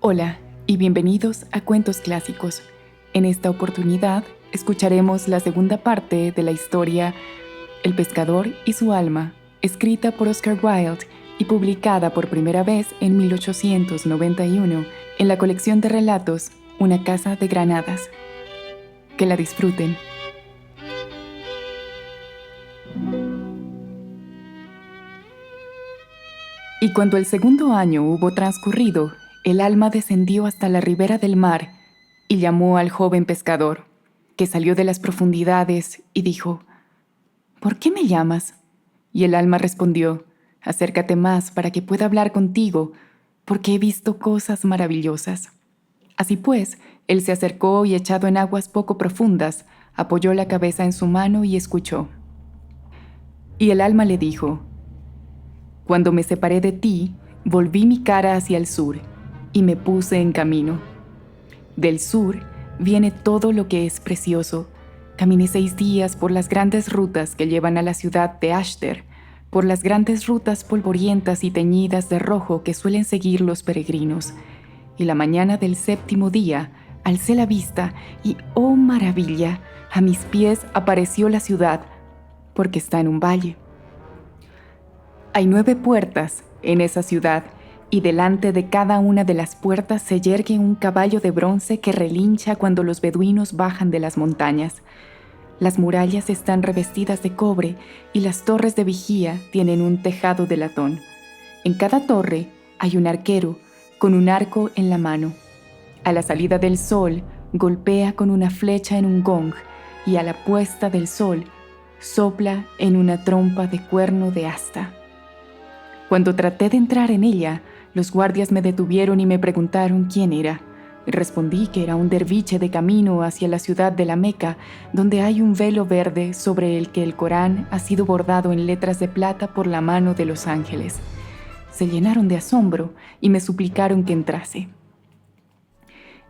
Hola y bienvenidos a Cuentos Clásicos. En esta oportunidad escucharemos la segunda parte de la historia El pescador y su alma, escrita por Oscar Wilde y publicada por primera vez en 1891 en la colección de relatos Una casa de granadas. Que la disfruten. Y cuando el segundo año hubo transcurrido, el alma descendió hasta la ribera del mar y llamó al joven pescador, que salió de las profundidades y dijo: «¿Por qué me llamas?». Y el alma respondió: «Acércate más para que pueda hablar contigo, porque he visto cosas maravillosas». Así pues, él se acercó y, echado en aguas poco profundas, apoyó la cabeza en su mano y escuchó. Y el alma le dijo: «Cuando me separé de ti, volví mi cara hacia el sur y me puse en camino. Del sur viene todo lo que es precioso. Caminé 6 días por las grandes rutas que llevan a la ciudad de Ashter, por las grandes rutas polvorientas y teñidas de rojo que suelen seguir los peregrinos. Y la mañana del 7º día alcé la vista y, ¡oh maravilla!, a mis pies apareció la ciudad, porque está en un valle. Hay 9 puertas en esa ciudad, y delante de cada una de las puertas se yergue un caballo de bronce que relincha cuando los beduinos bajan de las montañas. Las murallas están revestidas de cobre y las torres de vigía tienen un tejado de latón. En cada torre hay un arquero con un arco en la mano. A la salida del sol golpea con una flecha en un gong, y a la puesta del sol sopla en una trompa de cuerno de asta. Cuando traté de entrar en ella, los guardias me detuvieron y me preguntaron quién era. Respondí que era un derviche de camino hacia la ciudad de la Meca, donde hay un velo verde sobre el que el Corán ha sido bordado en letras de plata por la mano de los ángeles. Se llenaron de asombro y me suplicaron que entrase.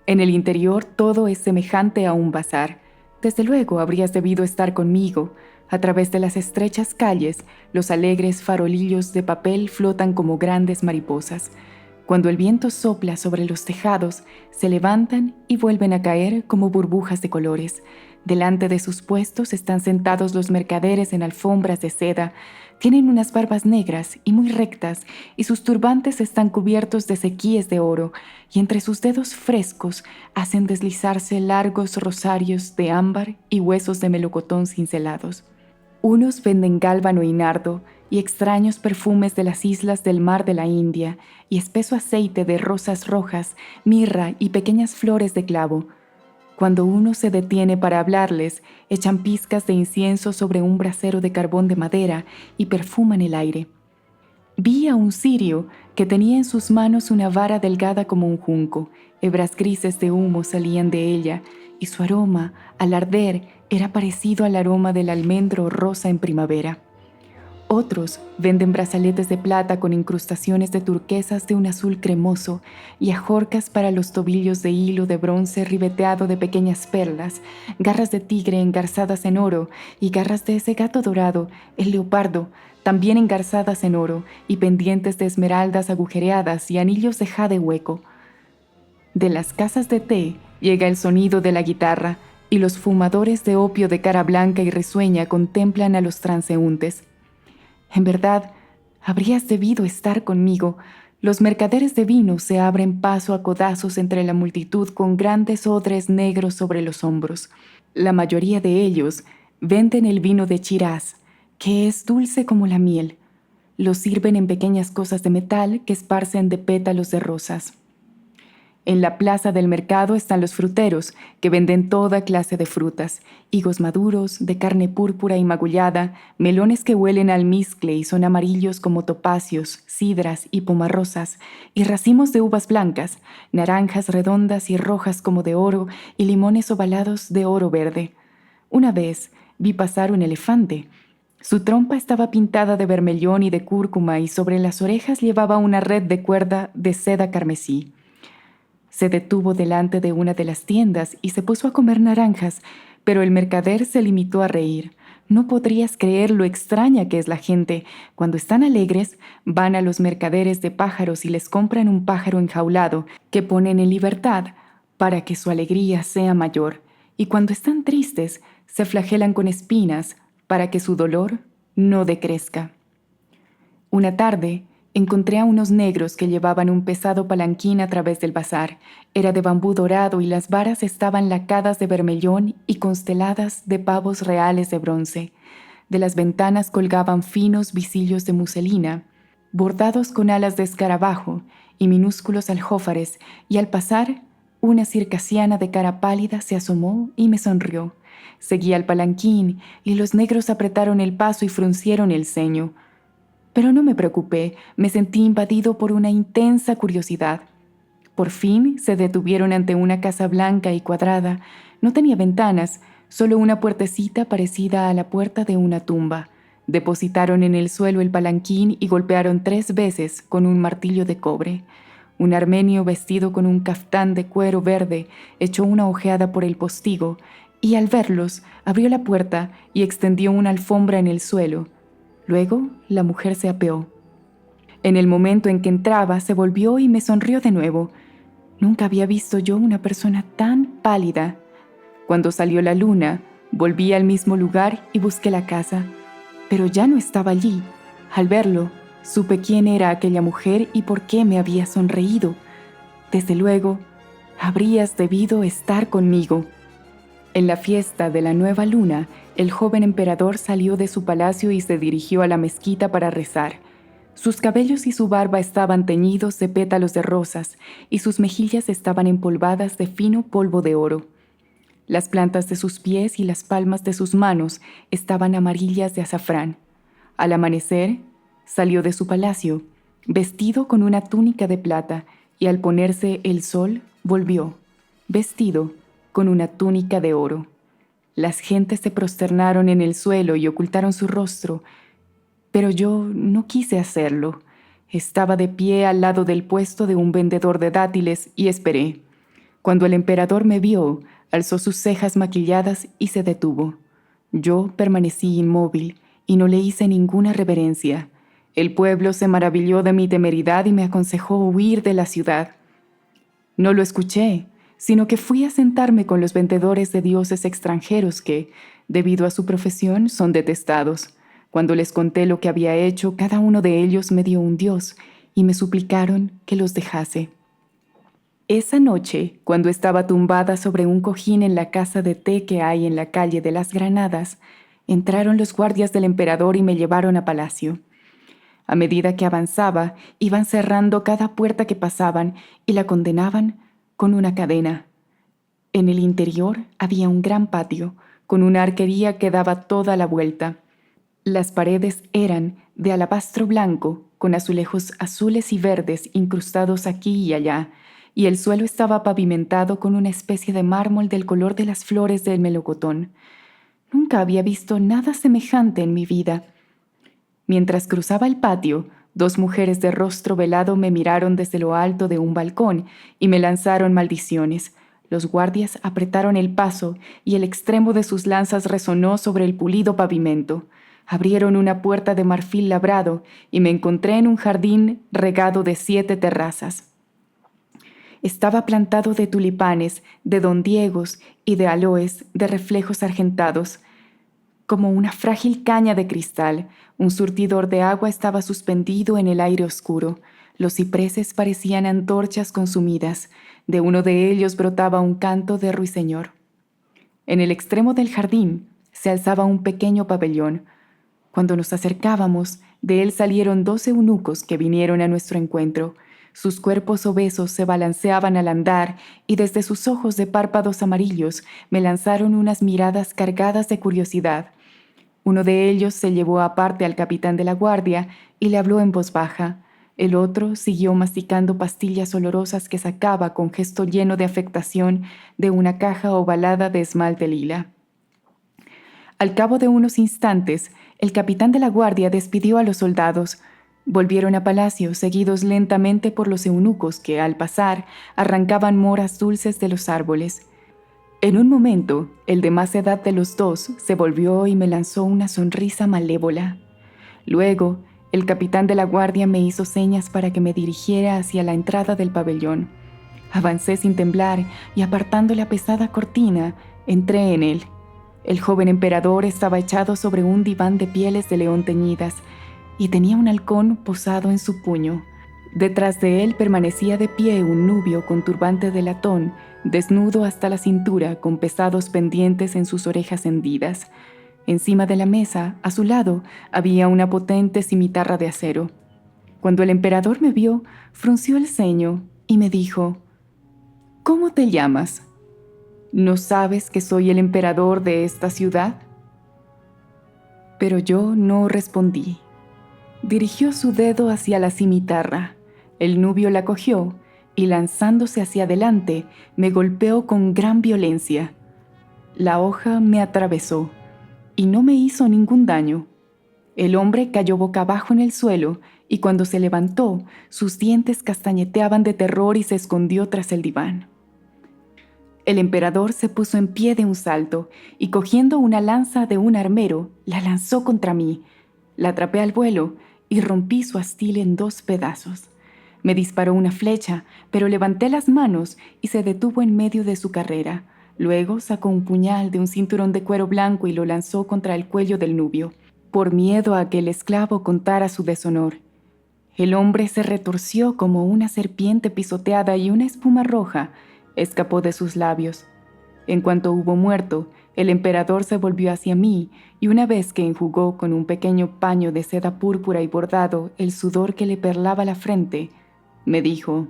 En el interior todo es semejante a un bazar. Desde luego habrías debido estar conmigo. A través de las estrechas calles, los alegres farolillos de papel flotan como grandes mariposas. Cuando el viento sopla sobre los tejados, se levantan y vuelven a caer como burbujas de colores. Delante de sus puestos están sentados los mercaderes en alfombras de seda. Tienen unas barbas negras y muy rectas, y sus turbantes están cubiertos de sequíes de oro, y entre sus dedos frescos hacen deslizarse largos rosarios de ámbar y huesos de melocotón cincelados. Unos venden gálbano y nardo, y extraños perfumes de las islas del mar de la India, y espeso aceite de rosas rojas, mirra y pequeñas flores de clavo. Cuando uno se detiene para hablarles, echan pizcas de incienso sobre un brasero de carbón de madera y perfuman el aire. Vi a un sirio que tenía en sus manos una vara delgada como un junco. Hebras grises de humo salían de ella, y su aroma, al arder, era parecido al aroma del almendro rosa en primavera. Otros venden brazaletes de plata con incrustaciones de turquesas de un azul cremoso y ajorcas para los tobillos de hilo de bronce ribeteado de pequeñas perlas, garras de tigre engarzadas en oro y garras de ese gato dorado, el leopardo, también engarzadas en oro, y pendientes de esmeraldas agujereadas y anillos de jade hueco. De las casas de té llega el sonido de la guitarra, y los fumadores de opio de cara blanca y risueña contemplan a los transeúntes. En verdad, habrías debido estar conmigo. Los mercaderes de vino se abren paso a codazos entre la multitud con grandes odres negros sobre los hombros. La mayoría de ellos venden el vino de Shiraz, que es dulce como la miel. Lo sirven en pequeñas cosas de metal que esparcen de pétalos de rosas. En la plaza del mercado están los fruteros, que venden toda clase de frutas: higos maduros, de carne púrpura y magullada, melones que huelen a almizcle y son amarillos como topacios, sidras y pomarrosas, y racimos de uvas blancas, naranjas redondas y rojas como de oro, y limones ovalados de oro verde. Una vez vi pasar un elefante. Su trompa estaba pintada de bermellón y de cúrcuma, y sobre las orejas llevaba una red de cuerda de seda carmesí. Se detuvo delante de una de las tiendas y se puso a comer naranjas, pero el mercader se limitó a reír. No podrías creer lo extraña que es la gente. Cuando están alegres, van a los mercaderes de pájaros y les compran un pájaro enjaulado que ponen en libertad para que su alegría sea mayor. Y cuando están tristes, se flagelan con espinas para que su dolor no decrezca. Una tarde, encontré a unos negros que llevaban un pesado palanquín a través del bazar. Era de bambú dorado y las varas estaban lacadas de bermellón y consteladas de pavos reales de bronce. De las ventanas colgaban finos visillos de muselina, bordados con alas de escarabajo y minúsculos aljófares, y al pasar, una circasiana de cara pálida se asomó y me sonrió. Seguí al palanquín y los negros apretaron el paso y fruncieron el ceño. Pero no me preocupé, me sentí invadido por una intensa curiosidad. Por fin se detuvieron ante una casa blanca y cuadrada. No tenía ventanas, solo una puertecita parecida a la puerta de una tumba. Depositaron en el suelo el palanquín y golpearon 3 veces con un martillo de cobre. Un armenio vestido con un caftán de cuero verde echó una ojeada por el postigo y al verlos abrió la puerta y extendió una alfombra en el suelo. Luego la mujer se apeó. En el momento en que entraba, se volvió y me sonrió de nuevo. Nunca había visto yo una persona tan pálida. Cuando salió la luna, volví al mismo lugar y busqué la casa, pero ya no estaba allí. Al verlo, supe quién era aquella mujer y por qué me había sonreído. Desde luego, habrías debido estar conmigo. En la fiesta de la nueva luna, el joven emperador salió de su palacio y se dirigió a la mezquita para rezar. Sus cabellos y su barba estaban teñidos de pétalos de rosas y sus mejillas estaban empolvadas de fino polvo de oro. Las plantas de sus pies y las palmas de sus manos estaban amarillas de azafrán. Al amanecer, salió de su palacio, vestido con una túnica de plata, y al ponerse el sol, volvió, vestido con una túnica de oro. Las gentes se prosternaron en el suelo y ocultaron su rostro, pero yo no quise hacerlo. Estaba de pie al lado del puesto de un vendedor de dátiles y esperé. Cuando el emperador me vio, alzó sus cejas maquilladas y se detuvo. Yo permanecí inmóvil y no le hice ninguna reverencia. El pueblo se maravilló de mi temeridad y me aconsejó huir de la ciudad. No lo escuché, sino que fui a sentarme con los vendedores de dioses extranjeros que, debido a su profesión, son detestados. Cuando les conté lo que había hecho, cada uno de ellos me dio un dios y me suplicaron que los dejase. Esa noche, cuando estaba tumbada sobre un cojín en la casa de té que hay en la calle de las Granadas, entraron los guardias del emperador y me llevaron a palacio. A medida que avanzaba, iban cerrando cada puerta que pasaban y la condenaban con una cadena. En el interior había un gran patio, con una arquería que daba toda la vuelta. Las paredes eran de alabastro blanco, con azulejos azules y verdes incrustados aquí y allá, y el suelo estaba pavimentado con una especie de mármol del color de las flores del melocotón. Nunca había visto nada semejante en mi vida. Mientras cruzaba el patio, 2 mujeres de rostro velado me miraron desde lo alto de un balcón y me lanzaron maldiciones. Los guardias apretaron el paso y el extremo de sus lanzas resonó sobre el pulido pavimento. Abrieron una puerta de marfil labrado y me encontré en un jardín regado de 7 terrazas. Estaba plantado de tulipanes, de dondiegos y de aloes de reflejos argentados. Como una frágil caña de cristal, un surtidor de agua estaba suspendido en el aire oscuro. Los cipreses parecían antorchas consumidas. De uno de ellos brotaba un canto de ruiseñor. En el extremo del jardín se alzaba un pequeño pabellón. Cuando nos acercábamos, de él salieron 2 eunucos que vinieron a nuestro encuentro. Sus cuerpos obesos se balanceaban al andar y desde sus ojos de párpados amarillos me lanzaron unas miradas cargadas de curiosidad. Uno de ellos se llevó aparte al capitán de la guardia y le habló en voz baja. El otro siguió masticando pastillas olorosas que sacaba con gesto lleno de afectación de una caja ovalada de esmalte lila. Al cabo de unos instantes, el capitán de la guardia despidió a los soldados. Volvieron a palacio, seguidos lentamente por los eunucos que, al pasar, arrancaban moras dulces de los árboles. En un momento, el de más edad de los dos se volvió y me lanzó una sonrisa malévola. Luego, el capitán de la guardia me hizo señas para que me dirigiera hacia la entrada del pabellón. Avancé sin temblar y apartando la pesada cortina, entré en él. El joven emperador estaba echado sobre un diván de pieles de león teñidas y tenía un halcón posado en su puño. Detrás de él permanecía de pie un nubio con turbante de latón, desnudo hasta la cintura, con pesados pendientes en sus orejas hendidas. Encima de la mesa, a su lado, había una potente cimitarra de acero. Cuando el emperador me vio, frunció el ceño y me dijo: «¿Cómo te llamas? ¿No sabes que soy el emperador de esta ciudad?». Pero yo no respondí. Dirigió su dedo hacia la cimitarra. El nubio la cogió y, lanzándose hacia adelante, me golpeó con gran violencia. La hoja me atravesó y no me hizo ningún daño. El hombre cayó boca abajo en el suelo y cuando se levantó, sus dientes castañeteaban de terror y se escondió tras el diván. El emperador se puso en pie de un salto y, cogiendo una lanza de un armero, la lanzó contra mí. La atrapé al vuelo y rompí su astil en 2 pedazos. Me disparó una flecha, pero levanté las manos y se detuvo en medio de su carrera. Luego sacó un puñal de un cinturón de cuero blanco y lo lanzó contra el cuello del nubio, por miedo a que el esclavo contara su deshonor. El hombre se retorció como una serpiente pisoteada y una espuma roja escapó de sus labios. En cuanto hubo muerto, el emperador se volvió hacia mí y una vez que enjugó con un pequeño paño de seda púrpura y bordado el sudor que le perlaba la frente, me dijo: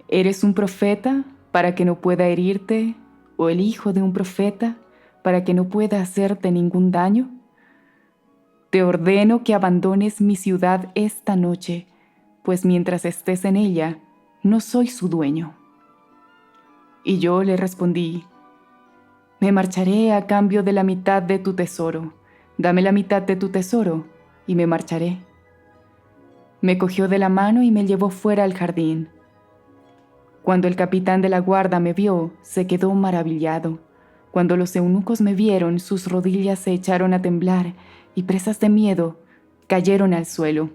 «¿Eres un profeta para que no pueda herirte, o el hijo de un profeta para que no pueda hacerte ningún daño? Te ordeno que abandones mi ciudad esta noche, pues mientras estés en ella, no soy su dueño». Y yo le respondí: «Me marcharé a cambio de la mitad de tu tesoro. Dame la mitad de tu tesoro y me marcharé». Me cogió de la mano y me llevó fuera al jardín. Cuando el capitán de la guardia me vio, se quedó maravillado. Cuando los eunucos me vieron, sus rodillas se echaron a temblar y, presas de miedo, cayeron al suelo.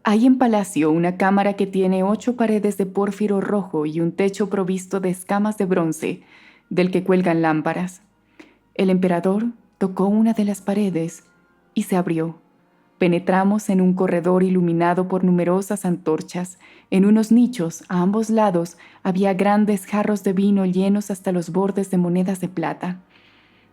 Hay en palacio una cámara que tiene 8 paredes de pórfiro rojo y un techo provisto de escamas de bronce, del que cuelgan lámparas. El emperador tocó una de las paredes y se abrió. Penetramos en un corredor iluminado por numerosas antorchas. En unos nichos, a ambos lados, había grandes jarros de vino llenos hasta los bordes de monedas de plata.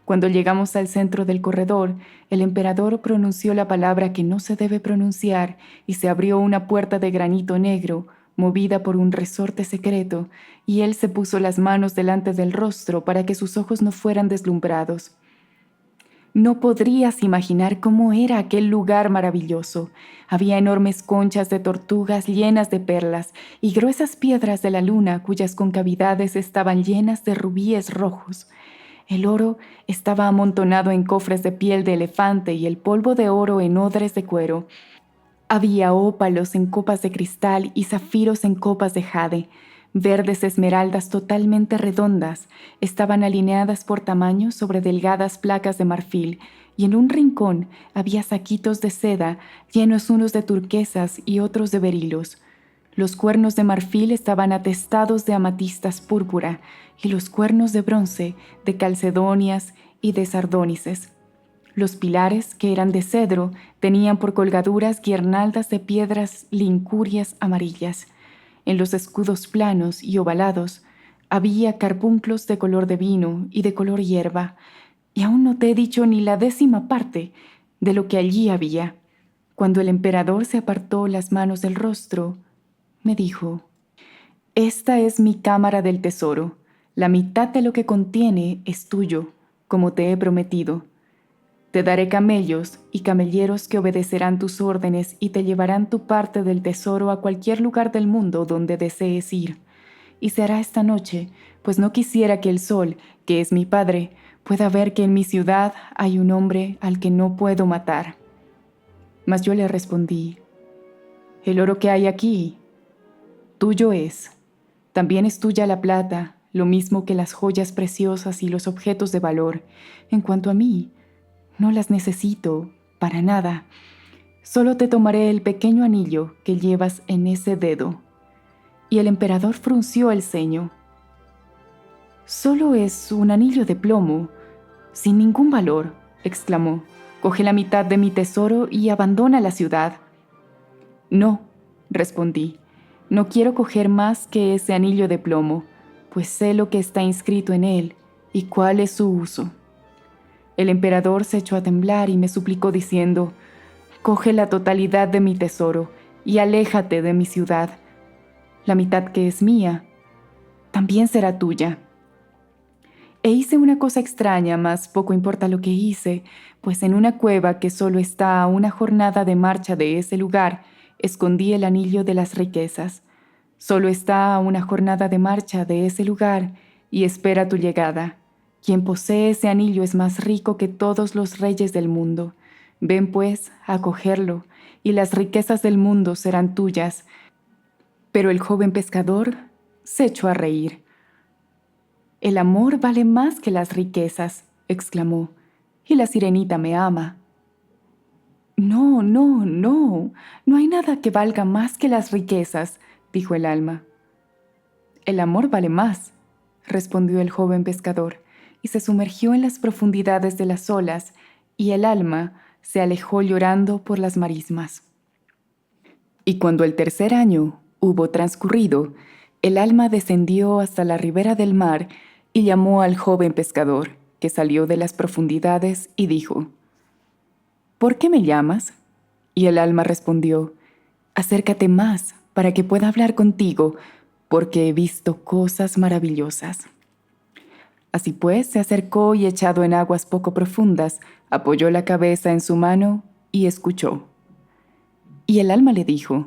Cuando llegamos al centro del corredor, el emperador pronunció la palabra que no se debe pronunciar y se abrió una puerta de granito negro, movida por un resorte secreto, y él se puso las manos delante del rostro para que sus ojos no fueran deslumbrados. No podrías imaginar cómo era aquel lugar maravilloso. Había enormes conchas de tortugas llenas de perlas y gruesas piedras de la luna cuyas concavidades estaban llenas de rubíes rojos. El oro estaba amontonado en cofres de piel de elefante y el polvo de oro en odres de cuero. Había ópalos en copas de cristal y zafiros en copas de jade. Verdes esmeraldas totalmente redondas estaban alineadas por tamaño sobre delgadas placas de marfil, y en un rincón había saquitos de seda llenos unos de turquesas y otros de berilos. Los cuernos de marfil estaban atestados de amatistas púrpura y los cuernos de bronce de calcedonias y de sardónices. Los pilares, que eran de cedro, tenían por colgaduras guirnaldas de piedras lincurias amarillas. En los escudos planos y ovalados había carbunclos de color de vino y de color hierba, y aún no te he dicho ni la 10ª parte de lo que allí había. Cuando el emperador se apartó las manos del rostro, me dijo: «Esta es mi cámara del tesoro. La mitad de lo que contiene es tuyo, como te he prometido. Te daré camellos y camelleros que obedecerán tus órdenes y te llevarán tu parte del tesoro a cualquier lugar del mundo donde desees ir. Y se hará esta noche, pues no quisiera que el sol, que es mi padre, pueda ver que en mi ciudad hay un hombre al que no puedo matar». Mas yo le respondí: «El oro que hay aquí, tuyo es. También es tuya la plata, lo mismo que las joyas preciosas y los objetos de valor. En cuanto a mí, no las necesito para nada. Solo te tomaré el pequeño anillo que llevas en ese dedo». Y el emperador frunció el ceño. «Solo es un anillo de plomo, sin ningún valor», exclamó. «Coge la mitad de mi tesoro y abandona la ciudad». «No», respondí, «no quiero coger más que ese anillo de plomo, pues sé lo que está inscrito en él y cuál es su uso». El emperador se echó a temblar y me suplicó diciendo: «Coge la totalidad de mi tesoro y aléjate de mi ciudad. La mitad que es mía también será tuya». E hice una cosa extraña, mas poco importa lo que hice, pues en una cueva que solo está a una jornada de marcha de ese lugar, escondí el anillo de las riquezas. Solo está a una jornada de marcha de ese lugar y espera tu llegada. Quien posee ese anillo es más rico que todos los reyes del mundo. Ven pues a cogerlo, y las riquezas del mundo serán tuyas». Pero el joven pescador se echó a reír. «El amor vale más que las riquezas», exclamó, «y la sirenita me ama». «No, no, no, no hay nada que valga más que las riquezas», dijo el alma. «El amor vale más», respondió el joven pescador, y se sumergió en las profundidades de las olas, y el alma se alejó llorando por las marismas. Y cuando el tercer año hubo transcurrido, el alma descendió hasta la ribera del mar y llamó al joven pescador, que salió de las profundidades, y dijo: «¿Por qué me llamas?». Y el alma respondió: «Acércate más para que pueda hablar contigo, porque he visto cosas maravillosas». Así pues, se acercó y, echado en aguas poco profundas, apoyó la cabeza en su mano y escuchó. Y el alma le dijo: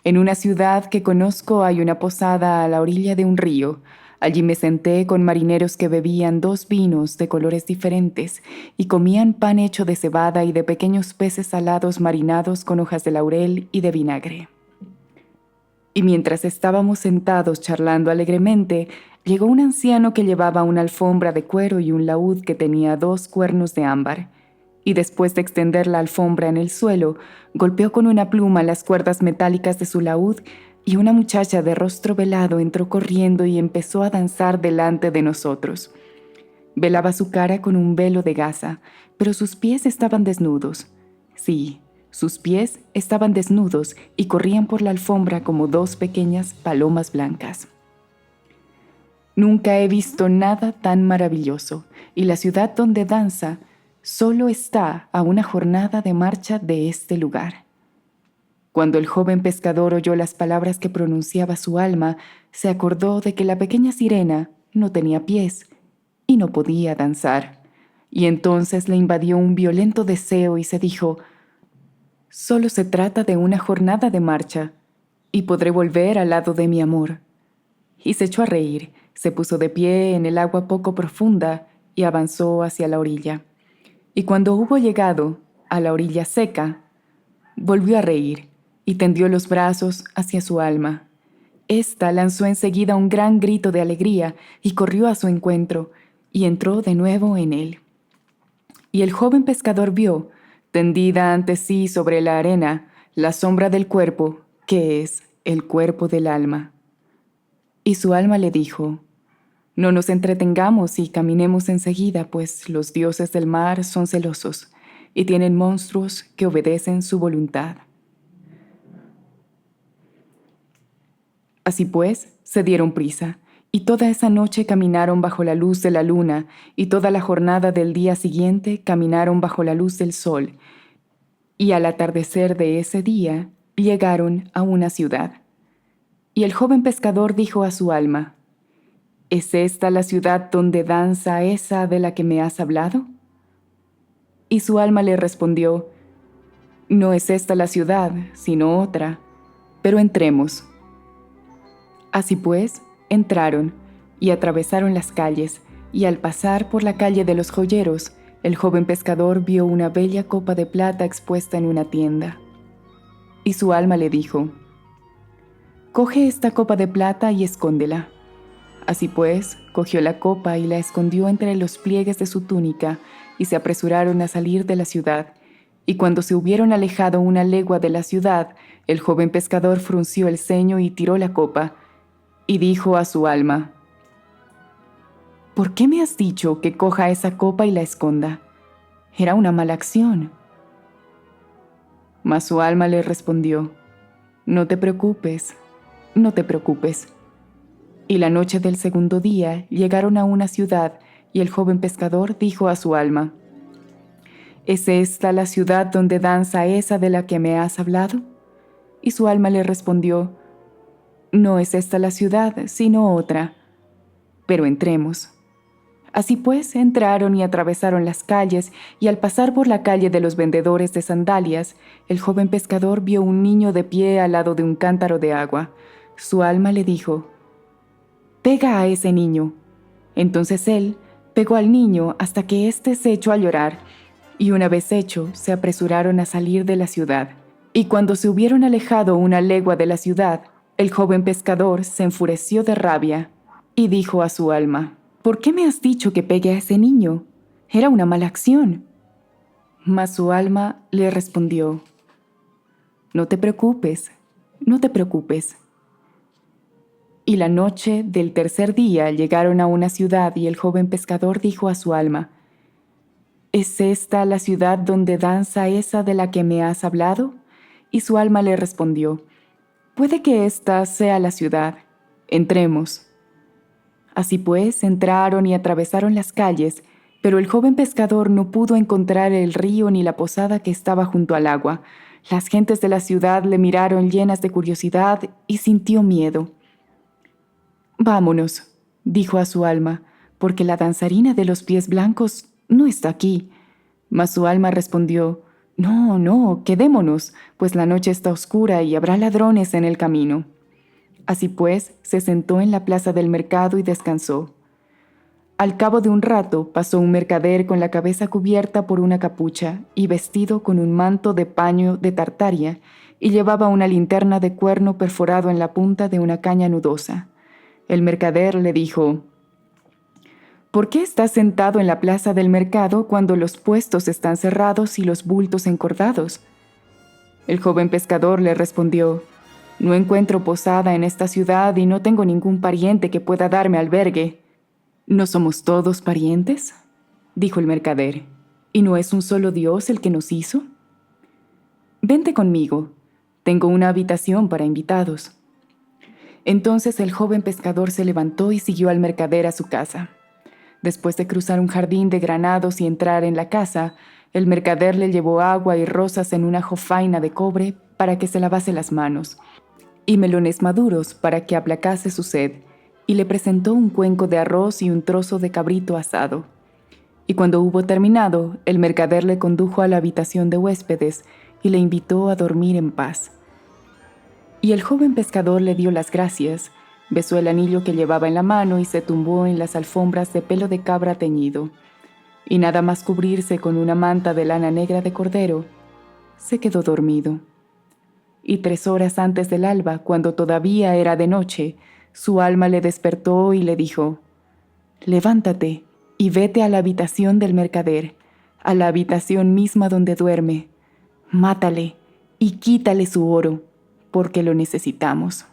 «En una ciudad que conozco hay una posada a la orilla de un río. Allí me senté con marineros que bebían 2 vinos de colores diferentes y comían pan hecho de cebada y de pequeños peces salados marinados con hojas de laurel y de vinagre. Y mientras estábamos sentados charlando alegremente, llegó un anciano que llevaba una alfombra de cuero y un laúd que tenía 2 cuernos de ámbar. Y después de extender la alfombra en el suelo, golpeó con una pluma las cuerdas metálicas de su laúd, y una muchacha de rostro velado entró corriendo y empezó a danzar delante de nosotros. Velaba su cara con un velo de gasa, pero sus pies estaban desnudos. Sí, sus pies estaban desnudos y corrían por la alfombra como 2 pequeñas palomas blancas. Nunca he visto nada tan maravilloso, y la ciudad donde danza solo está a una jornada de marcha de este lugar». Cuando el joven pescador oyó las palabras que pronunciaba su alma, se acordó de que la pequeña sirena no tenía pies y no podía danzar. Y entonces le invadió un violento deseo y se dijo: «Solo se trata de una jornada de marcha y podré volver al lado de mi amor». Y se echó a reír, se puso de pie en el agua poco profunda y avanzó hacia la orilla. Y cuando hubo llegado a la orilla seca, volvió a reír y tendió los brazos hacia su alma. Ésta lanzó enseguida un gran grito de alegría y corrió a su encuentro, y entró de nuevo en él. Y el joven pescador vio, tendida ante sí sobre la arena, la sombra del cuerpo, que es el cuerpo del alma. Y su alma le dijo: «No nos entretengamos y caminemos enseguida, pues los dioses del mar son celosos y tienen monstruos que obedecen su voluntad». Así pues, se dieron prisa, y toda esa noche caminaron bajo la luz de la luna, y toda la jornada del día siguiente caminaron bajo la luz del sol, y al atardecer de ese día llegaron a una ciudad. Y el joven pescador dijo a su alma: «¿Es esta la ciudad donde danza esa de la que me has hablado?». Y su alma le respondió: «No es esta la ciudad, sino otra, pero entremos». Así pues, entraron y atravesaron las calles, y al pasar por la calle de los joyeros, el joven pescador vio una bella copa de plata expuesta en una tienda. Y su alma le dijo: «Coge esta copa de plata y escóndela». Así pues, cogió la copa y la escondió entre los pliegues de su túnica, y se apresuraron a salir de la ciudad. Y cuando se hubieron alejado una legua de la ciudad, el joven pescador frunció el ceño y tiró la copa, y dijo a su alma: «¿Por qué me has dicho que coja esa copa y la esconda? Era una mala acción». Mas su alma le respondió: «No te preocupes, no te preocupes». Y la noche del segundo día llegaron a una ciudad, y el joven pescador dijo a su alma: «¿Es esta la ciudad donde danza esa de la que me has hablado?». Y su alma le respondió: «No es esta la ciudad, sino otra. Pero entremos». Así pues, entraron y atravesaron las calles, y al pasar por la calle de los vendedores de sandalias, el joven pescador vio un niño de pie al lado de un cántaro de agua. Su alma le dijo: «Pega a ese niño». Entonces él pegó al niño hasta que éste se echó a llorar, y una vez hecho, se apresuraron a salir de la ciudad. Y cuando se hubieron alejado una legua de la ciudad, el joven pescador se enfureció de rabia, y dijo a su alma: «¿Por qué me has dicho que pegue a ese niño? Era una mala acción». Mas su alma le respondió: «No te preocupes, no te preocupes». Y la noche del tercer día llegaron a una ciudad, y el joven pescador dijo a su alma: «¿Es esta la ciudad donde danza esa de la que me has hablado?». Y su alma le respondió: «Puede que esta sea la ciudad. Entremos». Así pues, entraron y atravesaron las calles, pero el joven pescador no pudo encontrar el río ni la posada que estaba junto al agua. Las gentes de la ciudad le miraron llenas de curiosidad, y sintió miedo. «Vámonos», dijo a su alma, «porque la danzarina de los pies blancos no está aquí». Mas su alma respondió: «No, no, quedémonos, pues la noche está oscura y habrá ladrones en el camino». Así pues, se sentó en la plaza del mercado y descansó. Al cabo de un rato pasó un mercader con la cabeza cubierta por una capucha y vestido con un manto de paño de tartaria, y llevaba una linterna de cuerno perforado en la punta de una caña nudosa. El mercader le dijo: «¿Por qué estás sentado en la plaza del mercado cuando los puestos están cerrados y los bultos encordados?». El joven pescador le respondió: «No encuentro posada en esta ciudad y no tengo ningún pariente que pueda darme albergue». «¿No somos todos parientes?», dijo el mercader, «¿y no es un solo Dios el que nos hizo? Vente conmigo, tengo una habitación para invitados». Entonces el joven pescador se levantó y siguió al mercader a su casa. Después de cruzar un jardín de granados y entrar en la casa, el mercader le llevó agua y rosas en una jofaina de cobre para que se lavase las manos, y melones maduros para que aplacase su sed, y le presentó un cuenco de arroz y un trozo de cabrito asado. Y cuando hubo terminado, el mercader le condujo a la habitación de huéspedes y le invitó a dormir en paz. Y el joven pescador le dio las gracias, besó el anillo que llevaba en la mano y se tumbó en las alfombras de pelo de cabra teñido. Y nada más cubrirse con una manta de lana negra de cordero, se quedó dormido. Y 3 horas antes del alba, cuando todavía era de noche, su alma le despertó y le dijo: «Levántate y vete a la habitación del mercader, a la habitación misma donde duerme. Mátale y quítale su oro, porque lo necesitamos».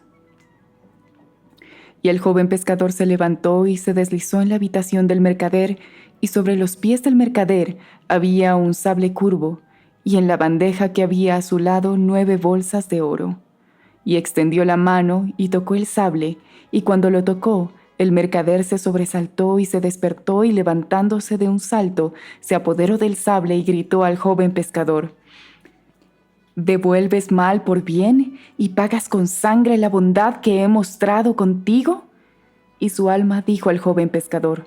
Y el joven pescador se levantó y se deslizó en la habitación del mercader, y sobre los pies del mercader había un sable curvo, y en la bandeja que había a su lado 9 bolsas de oro. Y extendió la mano y tocó el sable, y cuando lo tocó, el mercader se sobresaltó y se despertó, y levantándose de un salto, se apoderó del sable y gritó al joven pescador: «¿Devuelves mal por bien y pagas con sangre la bondad que he mostrado contigo?». Y su alma dijo al joven pescador: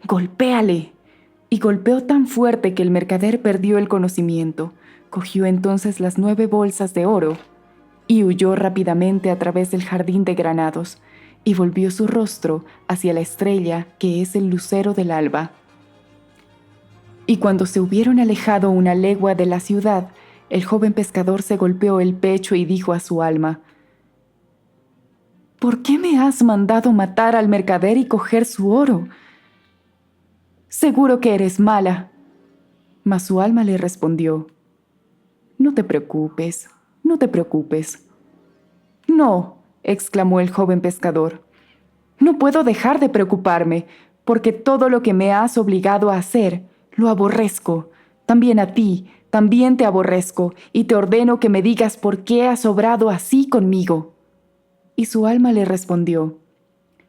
«Golpéale». Y golpeó tan fuerte que el mercader perdió el conocimiento. Cogió entonces las 9 bolsas de oro y huyó rápidamente a través del jardín de granados, y volvió su rostro hacia la estrella que es el lucero del alba. Y cuando se hubieron alejado una legua de la ciudad, el joven pescador se golpeó el pecho y dijo a su alma: ¿Por qué me has mandado matar al mercader y coger su oro? Seguro que eres mala. Mas su alma le respondió: No te preocupes, no te preocupes. No, exclamó el joven pescador, no puedo dejar de preocuparme, porque todo lo que me has obligado a hacer, lo aborrezco. También a ti, también te aborrezco, y te ordeno que me digas por qué has obrado así conmigo. Y su alma le respondió: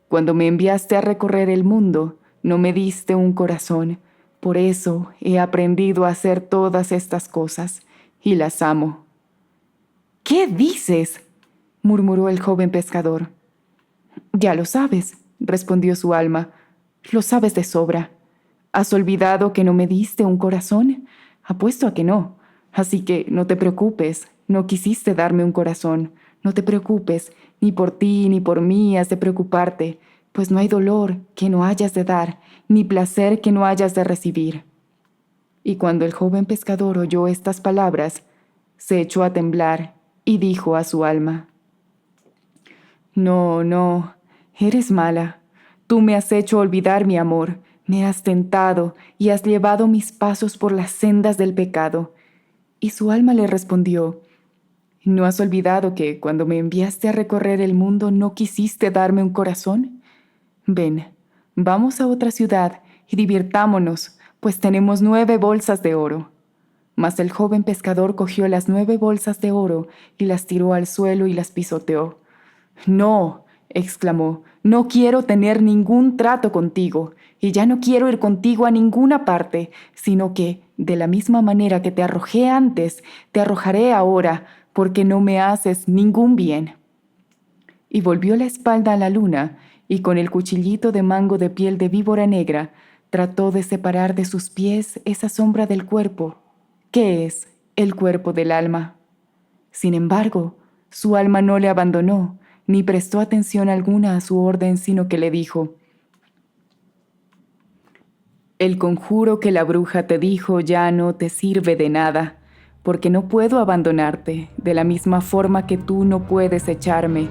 Cuando me enviaste a recorrer el mundo, no me diste un corazón. Por eso he aprendido a hacer todas estas cosas, y las amo. ¿Qué dices?, murmuró el joven pescador. Ya lo sabes, respondió su alma. Lo sabes de sobra. ¿Has olvidado que no me diste un corazón? Apuesto a que no. Así que no te preocupes, no quisiste darme un corazón. No te preocupes, ni por ti ni por mí has de preocuparte, pues no hay dolor que no hayas de dar, ni placer que no hayas de recibir. Y cuando el joven pescador oyó estas palabras, se echó a temblar y dijo a su alma: No, no, eres mala. Tú me has hecho olvidar mi amor, me has tentado y has llevado mis pasos por las sendas del pecado. Y su alma le respondió: ¿No has olvidado que cuando me enviaste a recorrer el mundo no quisiste darme un corazón? Ven, vamos a otra ciudad y divirtámonos, pues tenemos 9 bolsas de oro. Mas el joven pescador cogió las 9 bolsas de oro y las tiró al suelo y las pisoteó. No, exclamó, no quiero tener ningún trato contigo, y ya no quiero ir contigo a ninguna parte, sino que, de la misma manera que te arrojé antes, te arrojaré ahora, porque no me haces ningún bien. Y volvió la espalda a la luna, y con el cuchillito de mango de piel de víbora negra, trató de separar de sus pies esa sombra del cuerpo, que es el cuerpo del alma. Sin embargo, su alma no le abandonó, ni prestó atención alguna a su orden, sino que le dijo: El conjuro que la bruja te dijo ya no te sirve de nada, porque no puedo abandonarte, de la misma forma que tú no puedes echarme.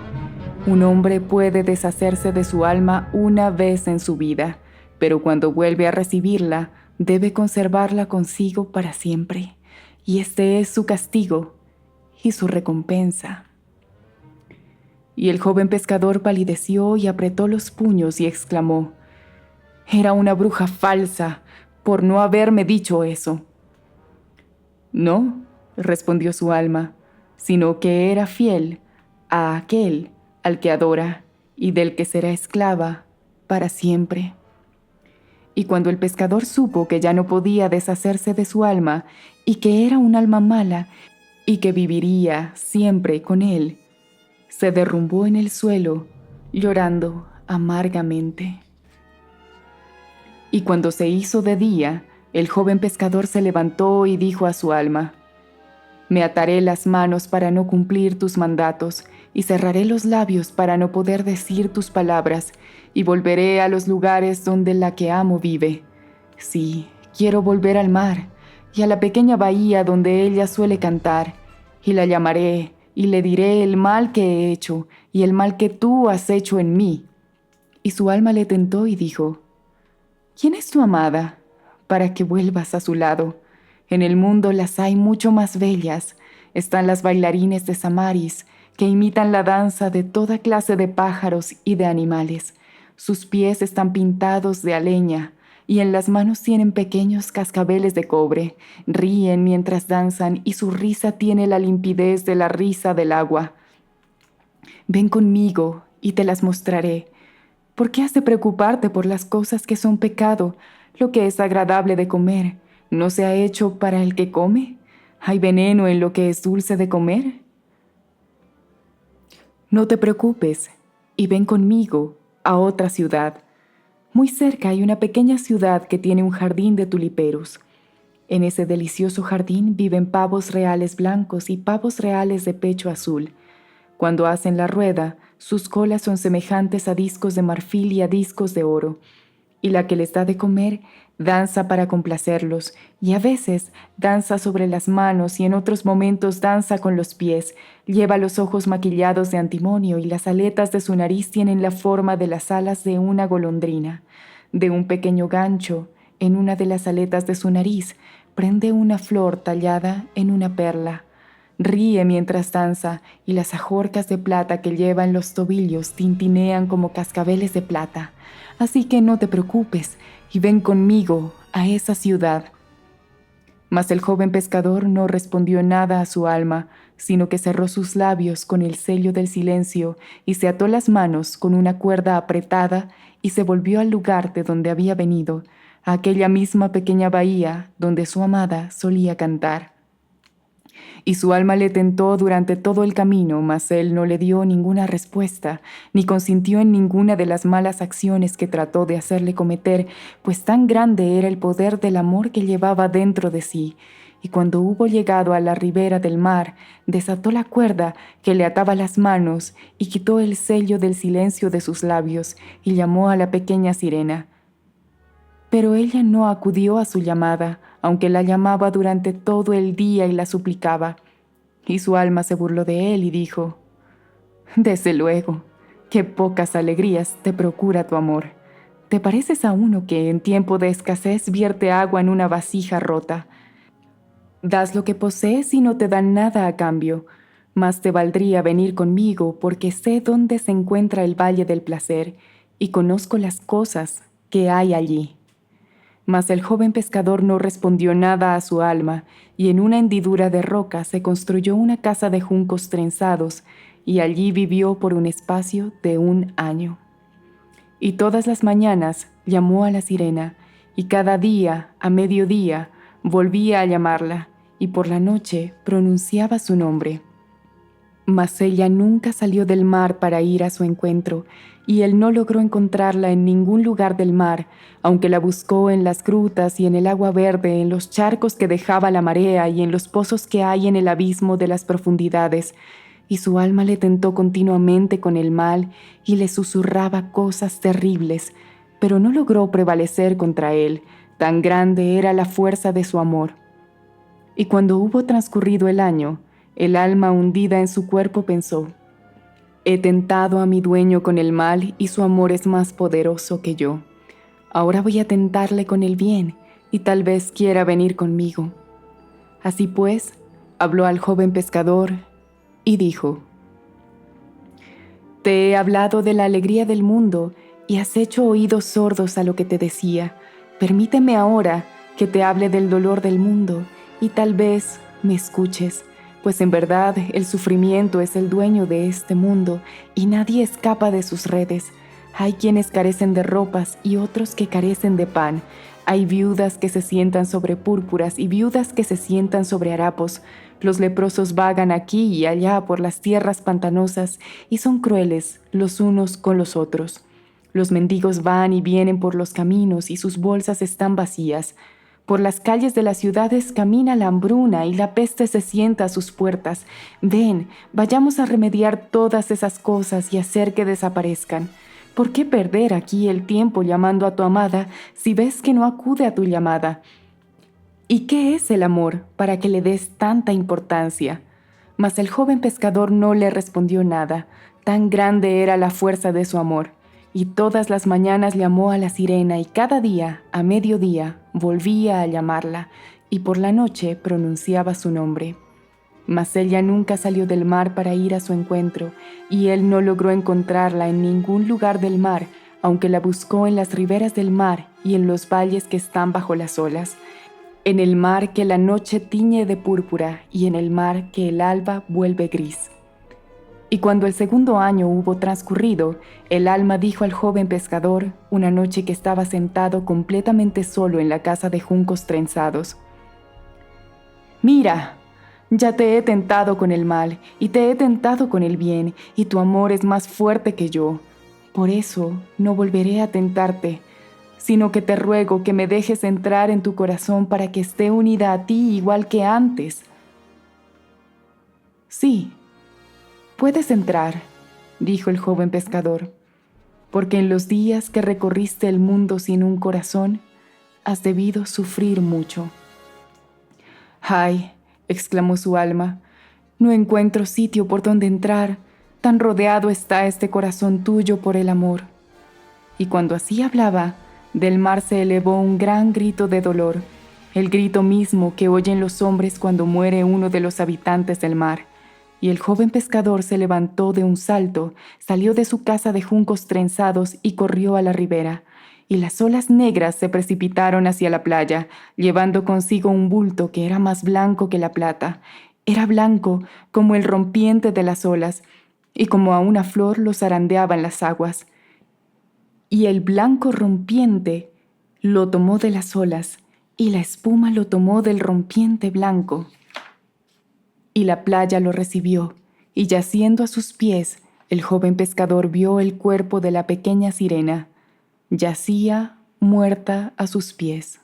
Un hombre puede deshacerse de su alma una vez en su vida, pero cuando vuelve a recibirla, debe conservarla consigo para siempre. Y este es su castigo y su recompensa. Y el joven pescador palideció y apretó los puños y exclamó: Era una bruja falsa, por no haberme dicho eso. No, respondió su alma, sino que era fiel a aquel al que adora y del que será esclava para siempre. Y cuando el pescador supo que ya no podía deshacerse de su alma y que era un alma mala y que viviría siempre con él, se derrumbó en el suelo, llorando amargamente. Y cuando se hizo de día, el joven pescador se levantó y dijo a su alma: Me ataré las manos para no cumplir tus mandatos, y cerraré los labios para no poder decir tus palabras, y volveré a los lugares donde la que amo vive. Sí, quiero volver al mar, y a la pequeña bahía donde ella suele cantar, y la llamaré, y le diré el mal que he hecho, y el mal que tú has hecho en mí. Y su alma le tentó y dijo: ¿Quién es tu amada? Para que vuelvas a su lado. En el mundo las hay mucho más bellas. Están las bailarines de Samaris, que imitan la danza de toda clase de pájaros y de animales. Sus pies están pintados de aleña, y en las manos tienen pequeños cascabeles de cobre. Ríen mientras danzan, y su risa tiene la limpidez de la risa del agua. Ven conmigo, y te las mostraré. ¿Por qué has de preocuparte por las cosas que son pecado? Lo que es agradable de comer, ¿no se ha hecho para el que come? ¿Hay veneno en lo que es dulce de comer? No te preocupes, y ven conmigo a otra ciudad. Muy cerca hay una pequeña ciudad que tiene un jardín de tuliperos. En ese delicioso jardín viven pavos reales blancos y pavos reales de pecho azul. Cuando hacen la rueda, sus colas son semejantes a discos de marfil y a discos de oro, y la que les da de comer Danza para complacerlos, y a veces danza sobre las manos y en otros momentos danza con los pies. Lleva los ojos maquillados de antimonio y las aletas de su nariz tienen la forma de las alas de una golondrina. De un pequeño gancho, en una de las aletas de su nariz, prende una flor tallada en una perla. Ríe mientras danza y las ajorcas de plata que lleva en los tobillos tintinean como cascabeles de plata. Así que no te preocupes y ven conmigo a esa ciudad. Mas el joven pescador no respondió nada a su alma, sino que cerró sus labios con el sello del silencio y se ató las manos con una cuerda apretada y se volvió al lugar de donde había venido, a aquella misma pequeña bahía donde su amada solía cantar. Y su alma le tentó durante todo el camino, mas él no le dio ninguna respuesta, ni consintió en ninguna de las malas acciones que trató de hacerle cometer, pues tan grande era el poder del amor que llevaba dentro de sí. Y cuando hubo llegado a la ribera del mar, desató la cuerda que le ataba las manos y quitó el sello del silencio de sus labios y llamó a la pequeña sirena. Pero ella no acudió a su llamada, aunque la llamaba durante todo el día y la suplicaba. Y su alma se burló de él y dijo: «Desde luego, qué pocas alegrías te procura tu amor. Te pareces a uno que en tiempo de escasez vierte agua en una vasija rota. Das lo que posees y no te dan nada a cambio. Más te valdría venir conmigo porque sé dónde se encuentra el valle del placer y conozco las cosas que hay allí». Mas el joven pescador no respondió nada a su alma, y en una hendidura de roca se construyó una casa de juncos trenzados, y allí vivió por un espacio de 1 año. Y todas las mañanas llamó a la sirena, y cada día, a mediodía, volvía a llamarla, y por la noche pronunciaba su nombre. Mas ella nunca salió del mar para ir a su encuentro, y él no logró encontrarla en ningún lugar del mar, aunque la buscó en las grutas y en el agua verde, en los charcos que dejaba la marea y en los pozos que hay en el abismo de las profundidades. Y su alma le tentó continuamente con el mal y le susurraba cosas terribles, pero no logró prevalecer contra él, tan grande era la fuerza de su amor. Y cuando hubo transcurrido el año, el alma hundida en su cuerpo pensó: «He tentado a mi dueño con el mal y su amor es más poderoso que yo. Ahora voy a tentarle con el bien y tal vez quiera venir conmigo». Así pues, habló al joven pescador y dijo: «Te he hablado de la alegría del mundo y has hecho oídos sordos a lo que te decía. Permíteme ahora que te hable del dolor del mundo y tal vez me escuches, pues en verdad el sufrimiento es el dueño de este mundo y nadie escapa de sus redes. Hay quienes carecen de ropas y otros que carecen de pan. Hay viudas que se sientan sobre púrpuras y viudas que se sientan sobre harapos. Los leprosos vagan aquí y allá por las tierras pantanosas y son crueles los unos con los otros. Los mendigos van y vienen por los caminos y sus bolsas están vacías. Por las calles de las ciudades camina la hambruna y la peste se sienta a sus puertas. Ven, vayamos a remediar todas esas cosas y hacer que desaparezcan. ¿Por qué perder aquí el tiempo llamando a tu amada si ves que no acude a tu llamada? ¿Y qué es el amor para que le des tanta importancia?». Mas el joven pescador no le respondió nada, tan grande era la fuerza de su amor. Y todas las mañanas llamó a la sirena y cada día, a mediodía, volvía a llamarla, y por la noche pronunciaba su nombre. Mas ella nunca salió del mar para ir a su encuentro, y él no logró encontrarla en ningún lugar del mar, aunque la buscó en las riberas del mar y en los valles que están bajo las olas, en el mar que la noche tiñe de púrpura y en el mar que el alba vuelve gris. Y cuando el 2 año hubo transcurrido, el alma dijo al joven pescador, una noche que estaba sentado completamente solo en la casa de juncos trenzados: «Mira, ya te he tentado con el mal y te he tentado con el bien, y tu amor es más fuerte que yo. Por eso no volveré a tentarte, sino que te ruego que me dejes entrar en tu corazón para que esté unida a ti igual que antes». «Sí, puedes entrar», dijo el joven pescador, «porque en los días que recorriste el mundo sin un corazón, has debido sufrir mucho». «Ay», exclamó su alma, «no encuentro sitio por donde entrar, tan rodeado está este corazón tuyo por el amor». Y cuando así hablaba, del mar se elevó un gran grito de dolor, el grito mismo que oyen los hombres cuando muere uno de los habitantes del mar. Y el joven pescador se levantó de un salto, salió de su casa de juncos trenzados y corrió a la ribera. Y las olas negras se precipitaron hacia la playa, llevando consigo un bulto que era más blanco que la plata. Era blanco como el rompiente de las olas, y como a una flor lo zarandeaban las aguas. Y el blanco rompiente lo tomó de las olas, y la espuma lo tomó del rompiente blanco. Y la playa lo recibió, y yaciendo a sus pies, el joven pescador vio el cuerpo de la pequeña sirena. Yacía muerta a sus pies.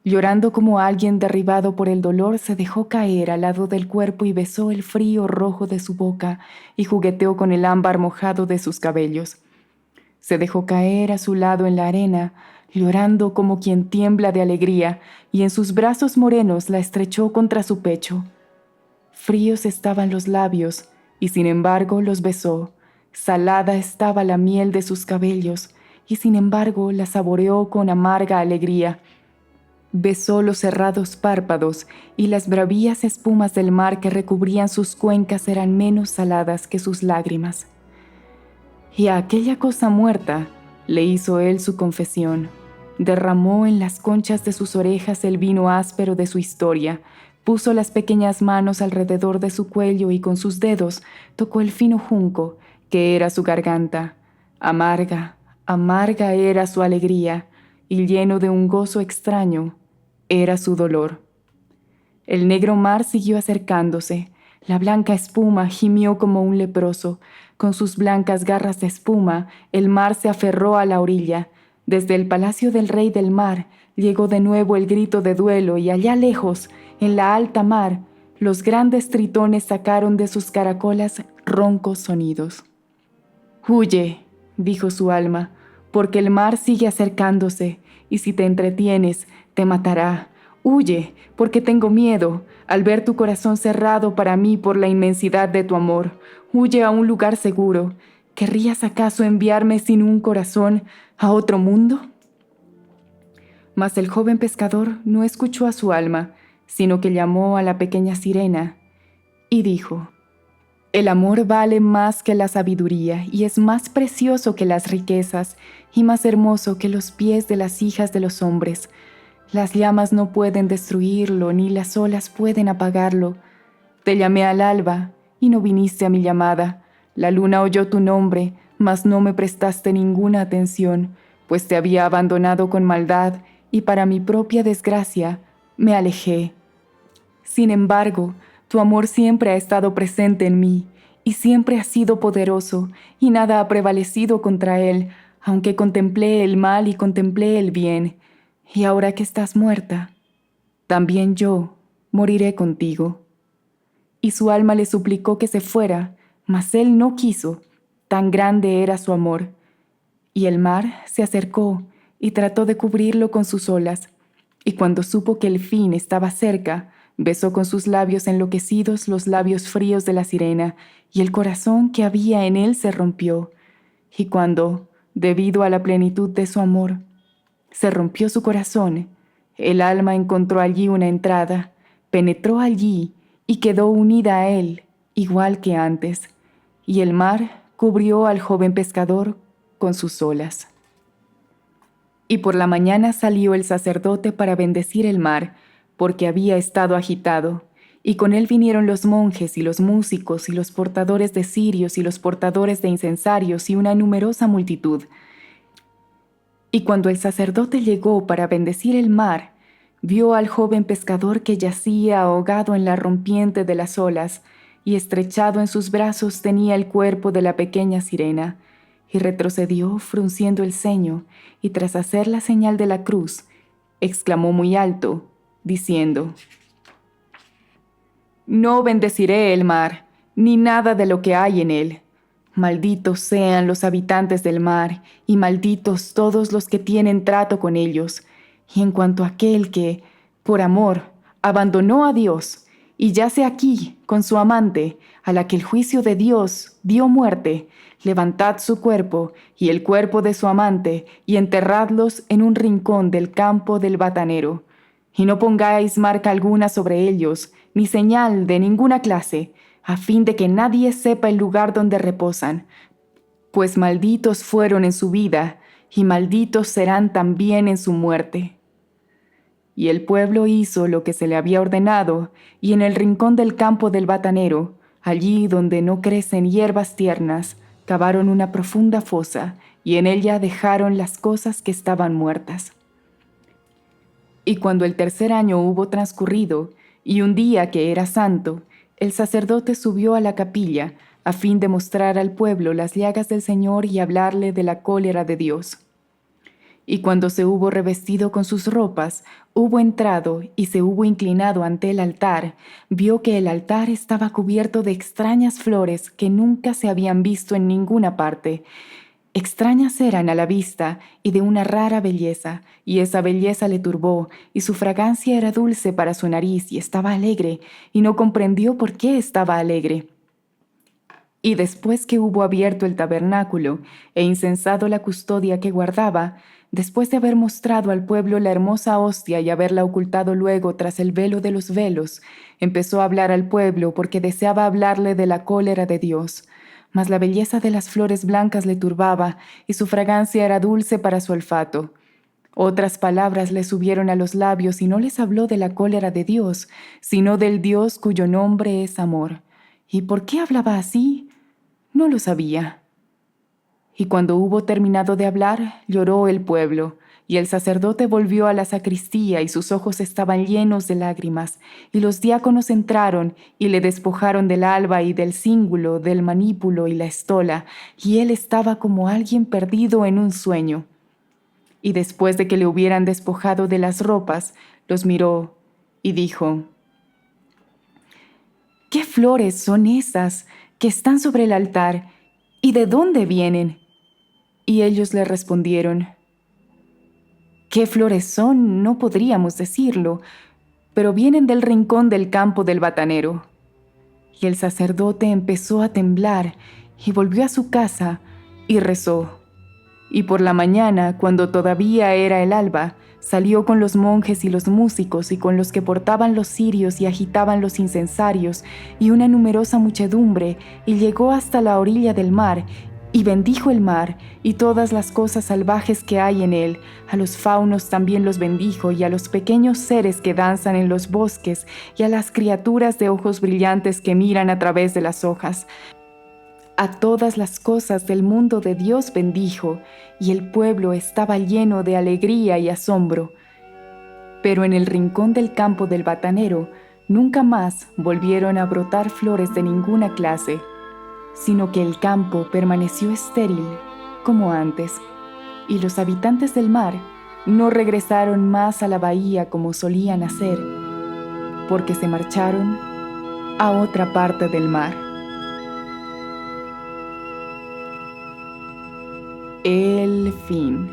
Llorando como alguien derribado por el dolor, se dejó caer al lado del cuerpo y besó el frío rojo de su boca y jugueteó con el ámbar mojado de sus cabellos. Se dejó caer a su lado en la arena, llorando como quien tiembla de alegría, y en sus brazos morenos la estrechó contra su pecho. Fríos estaban los labios, y sin embargo los besó. Salada estaba la miel de sus cabellos, y sin embargo la saboreó con amarga alegría. Besó los cerrados párpados, y las bravías espumas del mar que recubrían sus cuencas eran menos saladas que sus lágrimas. Y a aquella cosa muerta le hizo él su confesión. Derramó en las conchas de sus orejas el vino áspero de su historia, puso las pequeñas manos alrededor de su cuello y con sus dedos tocó el fino junco, que era su garganta. Amarga, amarga era su alegría, y lleno de un gozo extraño era su dolor. El negro mar siguió acercándose. La blanca espuma gimió como un leproso. Con sus blancas garras de espuma, el mar se aferró a la orilla. Desde el palacio del rey del mar llegó de nuevo el grito de duelo, y allá lejos, en la alta mar, los grandes tritones sacaron de sus caracolas roncos sonidos. «Huye», dijo su alma, «porque el mar sigue acercándose, y si te entretienes, te matará. Huye, porque tengo miedo, al ver tu corazón cerrado para mí por la inmensidad de tu amor. Huye a un lugar seguro. ¿Querrías acaso enviarme sin un corazón a otro mundo?». Mas el joven pescador no escuchó a su alma, sino que llamó a la pequeña sirena y dijo: «El amor vale más que la sabiduría, y es más precioso que las riquezas, y más hermoso que los pies de las hijas de los hombres. Las llamas no pueden destruirlo, ni las olas pueden apagarlo. Te llamé al alba, y no viniste a mi llamada. La luna oyó tu nombre, mas no me prestaste ninguna atención, pues te había abandonado con maldad, y para mi propia desgracia me alejé. Sin embargo, tu amor siempre ha estado presente en mí, y siempre ha sido poderoso, y nada ha prevalecido contra él, aunque contemplé el mal y contemplé el bien. Y ahora que estás muerta, también yo moriré contigo». Y su alma le suplicó que se fuera, mas él no quiso, tan grande era su amor. Y el mar se acercó y trató de cubrirlo con sus olas, y cuando supo que el fin estaba cerca, besó con sus labios enloquecidos los labios fríos de la sirena, y el corazón que había en él se rompió. Y cuando, debido a la plenitud de su amor, se rompió su corazón, el alma encontró allí una entrada, penetró allí y quedó unida a él, igual que antes, y el mar cubrió al joven pescador con sus olas. Y por la mañana salió el sacerdote para bendecir el mar, porque había estado agitado, y con él vinieron los monjes y los músicos y los portadores de cirios y los portadores de incensarios y una numerosa multitud. Y cuando el sacerdote llegó para bendecir el mar, vio al joven pescador que yacía ahogado en la rompiente de las olas, y estrechado en sus brazos tenía el cuerpo de la pequeña sirena, y retrocedió frunciendo el ceño, y tras hacer la señal de la cruz, exclamó muy alto, diciendo: «No bendeciré el mar, ni nada de lo que hay en él. Malditos sean los habitantes del mar, y malditos todos los que tienen trato con ellos. Y en cuanto a aquel que, por amor, abandonó a Dios y yace aquí con su amante, a la que el juicio de Dios dio muerte, levantad su cuerpo y el cuerpo de su amante y enterradlos en un rincón del campo del batanero. Y no pongáis marca alguna sobre ellos, ni señal de ninguna clase, a fin de que nadie sepa el lugar donde reposan, pues malditos fueron en su vida, y malditos serán también en su muerte. Y el pueblo hizo lo que se le había ordenado, y en el rincón del campo del batanero, allí donde no crecen hierbas tiernas, cavaron una profunda fosa, y en ella dejaron las cosas que estaban muertas. Y cuando el tercer año hubo transcurrido, y un día que era santo, el sacerdote subió a la capilla, a fin de mostrar al pueblo las llagas del Señor y hablarle de la cólera de Dios. Y cuando se hubo revestido con sus ropas, hubo entrado y se hubo inclinado ante el altar, vio que el altar estaba cubierto de extrañas flores que nunca se habían visto en ninguna parte. Extrañas eran a la vista y de una rara belleza, y esa belleza le turbó, y su fragancia era dulce para su nariz, y estaba alegre, y no comprendió por qué estaba alegre. Y después que hubo abierto el tabernáculo e incensado la custodia que guardaba, después de haber mostrado al pueblo la hermosa hostia y haberla ocultado luego tras el velo de los velos, empezó a hablar al pueblo porque deseaba hablarle de la cólera de Dios. Mas la belleza de las flores blancas le turbaba y su fragancia era dulce para su olfato. Otras palabras le subieron a los labios y no les habló de la cólera de Dios, sino del Dios cuyo nombre es amor. ¿Y por qué hablaba así? No lo sabía. Y cuando hubo terminado de hablar, lloró el pueblo, y el sacerdote volvió a la sacristía y sus ojos estaban llenos de lágrimas, y los diáconos entraron y le despojaron del alba y del cíngulo, del manípulo y la estola, y él estaba como alguien perdido en un sueño. Y después de que le hubieran despojado de las ropas, los miró y dijo: ¿Qué flores son esas que están sobre el altar, y de dónde vienen? Y ellos le respondieron: ¿Qué flores son? No podríamos decirlo, pero vienen del rincón del campo del batanero. Y el sacerdote empezó a temblar y volvió a su casa y rezó. Y por la mañana, cuando todavía era el alba, salió con los monjes y los músicos y con los que portaban los cirios y agitaban los incensarios y una numerosa muchedumbre, y llegó hasta la orilla del mar, y bendijo el mar y todas las cosas salvajes que hay en él. A los faunos también los bendijo, y a los pequeños seres que danzan en los bosques, y a las criaturas de ojos brillantes que miran a través de las hojas. A todas las cosas del mundo de Dios bendijo, y el pueblo estaba lleno de alegría y asombro. Pero en el rincón del campo del batanero nunca más volvieron a brotar flores de ninguna clase, sino que el campo permaneció estéril como antes, y los habitantes del mar no regresaron más a la bahía como solían hacer, porque se marcharon a otra parte del mar. El fin.